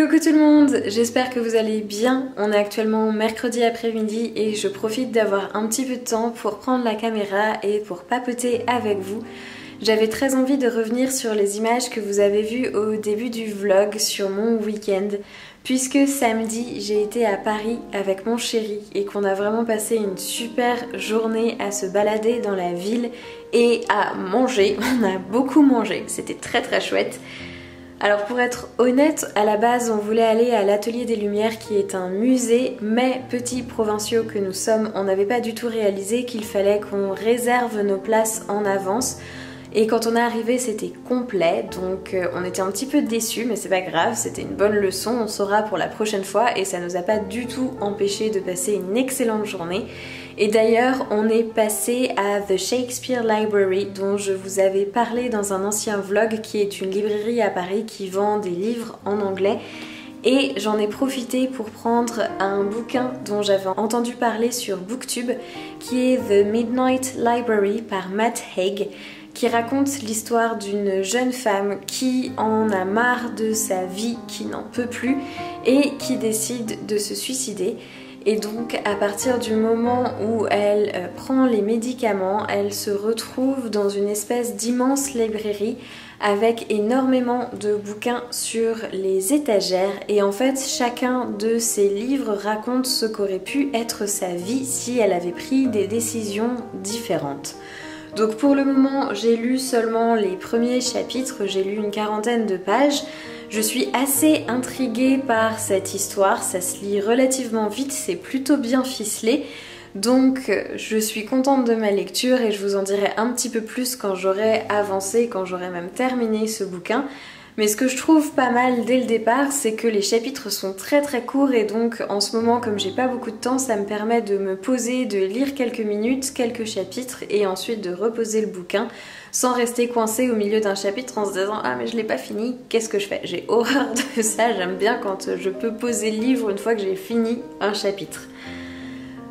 Coucou tout le monde, j'espère que vous allez bien. On est actuellement mercredi après-midi et je profite d'avoir un petit peu de temps pour prendre la caméra et pour papoter avec vous. J'avais très envie de revenir sur les images que vous avez vues au début du vlog sur mon week-end, puisque samedi j'ai été à Paris avec mon chéri et qu'on a vraiment passé une super journée à se balader dans la ville et à manger. On a beaucoup mangé, c'était très chouette. Alors pour être honnête, à la base on voulait aller à l'Atelier des Lumières qui est un musée, mais petits provinciaux que nous sommes, on n'avait pas du tout réalisé qu'il fallait qu'on réserve nos places en avance. Et quand on est arrivé c'était complet, donc on était un petit peu déçus, mais c'est pas grave, c'était une bonne leçon, on saura pour la prochaine fois et ça nous a pas du tout empêché de passer une excellente journée. Et d'ailleurs on est passé à The Shakespeare Library dont je vous avais parlé dans un ancien vlog, qui est une librairie à Paris qui vend des livres en anglais. Et j'en ai profité pour prendre un bouquin dont j'avais entendu parler sur Booktube, qui est The Midnight Library par Matt Haig, qui raconte l'histoire d'une jeune femme qui en a marre de sa vie, qui n'en peut plus et qui décide de se suicider. Et donc à partir du moment où elle prend les médicaments, elle se retrouve dans une espèce d'immense librairie avec énormément de bouquins sur les étagères, et en fait chacun de ces livres raconte ce qu'aurait pu être sa vie si elle avait pris des décisions différentes. Donc pour le moment j'ai lu seulement les premiers chapitres, j'ai lu une quarantaine de pages. Je suis assez intriguée par cette histoire, ça se lit relativement vite, c'est plutôt bien ficelé. Donc je suis contente de ma lecture et je vous en dirai un petit peu plus quand j'aurai avancé, quand j'aurai même terminé ce bouquin. Mais ce que je trouve pas mal dès le départ, c'est que les chapitres sont très courts, et donc en ce moment, comme j'ai pas beaucoup de temps, ça me permet de me poser, de lire quelques minutes, quelques chapitres et ensuite de reposer le bouquin sans rester coincée au milieu d'un chapitre en se disant « Ah mais je l'ai pas fini, qu'est-ce que je fais ?» J'ai horreur de ça, j'aime bien quand je peux poser le livre une fois que j'ai fini un chapitre.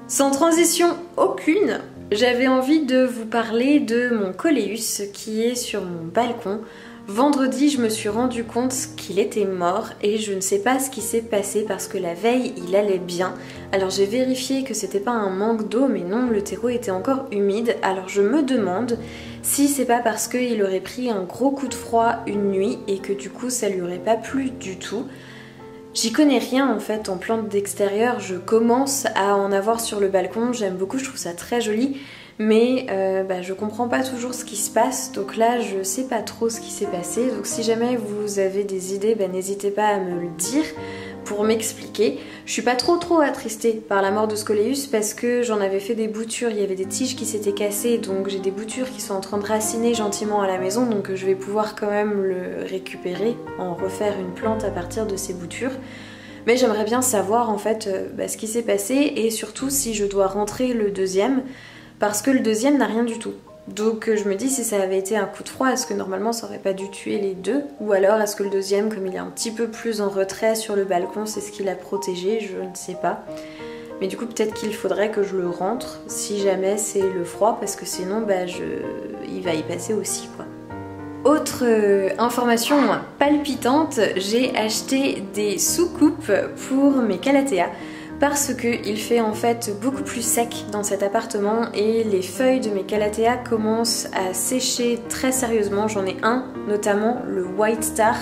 Sans transition aucune, j'avais envie de vous parler de mon coléus qui est sur mon balcon. Vendredi, je me suis rendu compte qu'il était mort et je ne sais pas ce qui s'est passé parce que la veille, il allait bien. Alors j'ai vérifié que c'était pas un manque d'eau, mais non, le terreau était encore humide. Alors je me demande si c'est pas parce qu'il aurait pris un gros coup de froid une nuit et que du coup ça lui aurait pas plu du tout. J'y connais rien en fait en plantes d'extérieur, je commence à en avoir sur le balcon, j'aime beaucoup, je trouve ça très joli. Mais je comprends pas toujours ce qui se passe, donc là je sais pas trop ce qui s'est passé. Donc si jamais vous avez des idées, n'hésitez pas à me le dire pour m'expliquer. Je suis pas trop attristée par la mort de ce coléus parce que j'en avais fait des boutures, il y avait des tiges qui s'étaient cassées, donc j'ai des boutures qui sont en train de raciner gentiment à la maison, donc je vais pouvoir quand même le récupérer, en refaire une plante à partir de ces boutures. Mais j'aimerais bien savoir en fait ce qui s'est passé et surtout si je dois rentrer le deuxième, parce que le deuxième n'a rien du tout. Donc je me dis, si ça avait été un coup de froid, est-ce que normalement ça aurait pas dû tuer les deux? Ou alors est-ce que le deuxième, comme il est un petit peu plus en retrait sur le balcon, c'est ce qui l'a protégé? Je ne sais pas. Mais du coup peut-être qu'il faudrait que je le rentre si jamais c'est le froid, parce que sinon il va y passer aussi quoi. Autre information palpitante, j'ai acheté des soucoupes pour mes calatheas parce qu'il fait en fait beaucoup plus sec dans cet appartement et les feuilles de mes calatheas commencent à sécher très sérieusement. J'en ai un, notamment le White Star,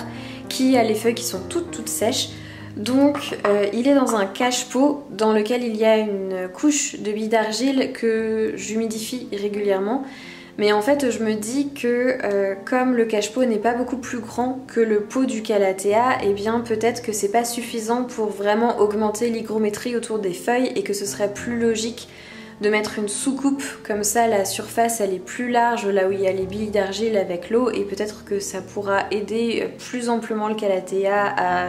qui a les feuilles qui sont toutes sèches. Donc il est dans un cache-pot dans lequel il y a une couche de billes d'argile que j'humidifie régulièrement. Mais en fait je me dis que comme le cache-pot n'est pas beaucoup plus grand que le pot du calathea, et bien peut-être que c'est pas suffisant pour vraiment augmenter l'hygrométrie autour des feuilles et que ce serait plus logique de mettre une soucoupe, comme ça la surface elle est plus large là où il y a les billes d'argile avec l'eau, et peut-être que ça pourra aider plus amplement le calathea à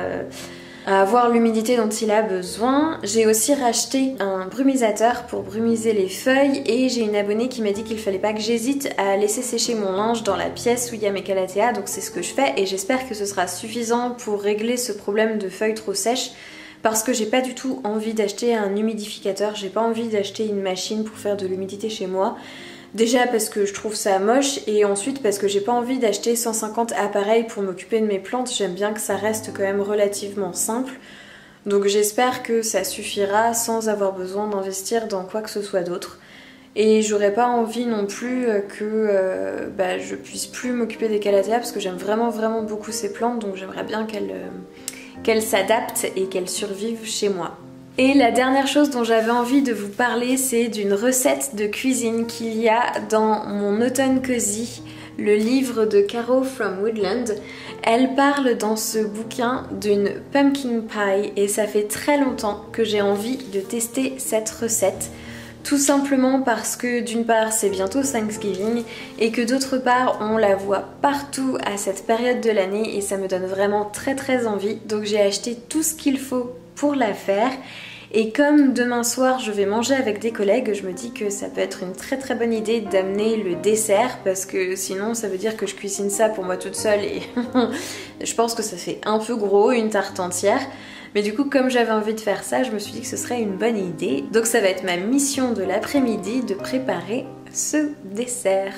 avoir l'humidité dont il a besoin. J'ai aussi racheté un brumisateur pour brumiser les feuilles et j'ai une abonnée qui m'a dit qu'il fallait pas que j'hésite à laisser sécher mon linge dans la pièce où il y a mes calatheas, donc c'est ce que je fais et j'espère que ce sera suffisant pour régler ce problème de feuilles trop sèches, parce que j'ai pas du tout envie d'acheter un humidificateur, j'ai pas envie d'acheter une machine pour faire de l'humidité chez moi. Déjà parce que je trouve ça moche et ensuite parce que j'ai pas envie d'acheter 150 appareils pour m'occuper de mes plantes. J'aime bien que ça reste quand même relativement simple. Donc j'espère que ça suffira sans avoir besoin d'investir dans quoi que ce soit d'autre. Et j'aurais pas envie non plus que je puisse plus m'occuper des calatheas parce que j'aime vraiment beaucoup ces plantes, donc j'aimerais bien qu'elles s'adaptent et qu'elles survivent chez moi. Et la dernière chose dont j'avais envie de vous parler, c'est d'une recette de cuisine qu'il y a dans mon Autumn Cozy, le livre de Caro from Woodland. Elle parle dans ce bouquin d'une pumpkin pie et ça fait très longtemps que j'ai envie de tester cette recette. Tout simplement parce que d'une part c'est bientôt Thanksgiving et que d'autre part on la voit partout à cette période de l'année et ça me donne vraiment très envie. Donc j'ai acheté tout ce qu'il faut pour la faire. Et comme demain soir je vais manger avec des collègues, je me dis que ça peut être une très bonne idée d'amener le dessert parce que sinon ça veut dire que je cuisine ça pour moi toute seule et je pense que ça fait un peu gros, une tarte entière. Mais du coup comme j'avais envie de faire ça, je me suis dit que ce serait une bonne idée. Donc ça va être ma mission de l'après-midi de préparer ce dessert.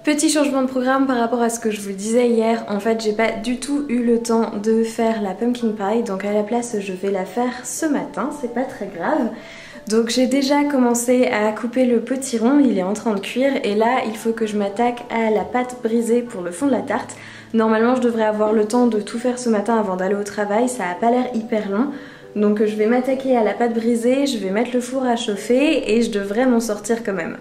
Petit changement de programme par rapport à ce que je vous disais hier, en fait j'ai pas du tout eu le temps de faire la pumpkin pie, donc à la place je vais la faire ce matin, c'est pas très grave. Donc j'ai déjà commencé à couper le potiron, il est en train de cuire et là il faut que je m'attaque à la pâte brisée pour le fond de la tarte. Normalement je devrais avoir le temps de tout faire ce matin avant d'aller au travail, ça a pas l'air hyper long. Donc je vais m'attaquer à la pâte brisée, je vais mettre le four à chauffer et je devrais m'en sortir quand même.